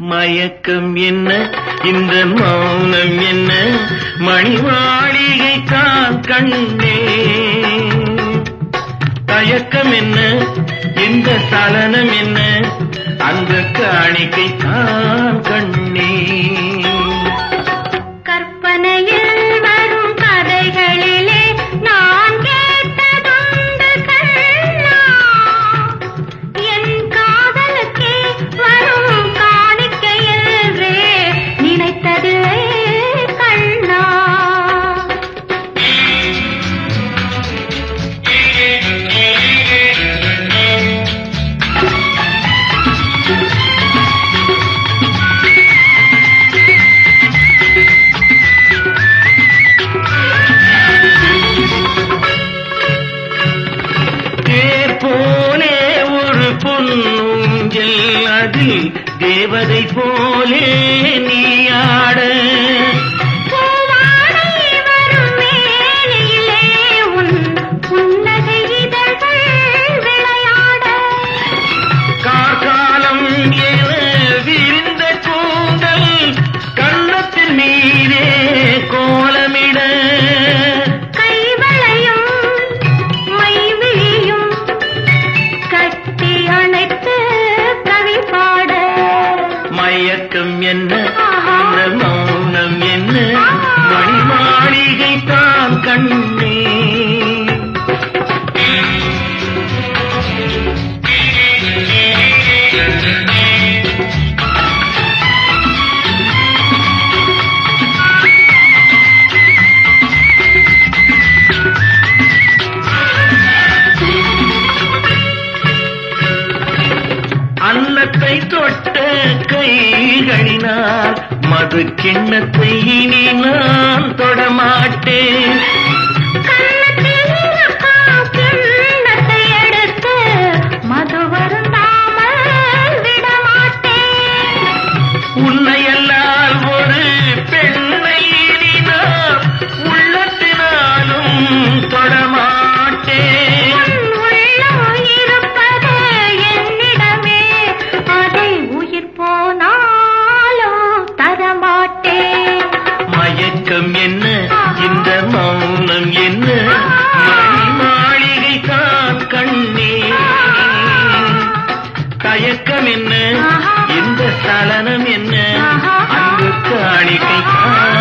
மயக்கம் என்ன இந்த மௌனம் என்ன மணிமாளிகை தான் கண்ணே தயக்கம் என்ன இந்த சலனம் என்ன அந்த காணிக்கை தான் கண்ணே கற்பனையில் வரும் கதைகளிலே நான் கேட்டதுண்டு கண்ணா என் காதலுக்கே வரும் காணிக்கை என்றே நினைத்ததில்லை கண்ணா போலே ஒரு பொன்னூஞ்சல் அதில் தேவதை போலே நீ ஆட கார்காலம் என விரிந்த கூந்தல் கன்னத்தின் மீதே கோலமிட மயக்கம் என்ன இந்த மௌனம் என்ன மணிமாளிகை தான் கண்ணே அன்னத்தை தொட்ட கைகளினால் மது கிண்ணத்தை இனி நான் தொடமாட்டேன் எடுத்து மது வருந்தாமல் விடமாட்டேன் உன்னையல்லால் ஒரு பெண்ணை இனி நான் உள்ளத்தினாலும் தொடமாட்டேன் மயக்கம் என்ன இந்த மௌனம் என்ன மணிமாளிகை தான் கண்ணே தயக்கம் என்ன இந்த சலனம் என்ன அங்கு காணிக்கை தான்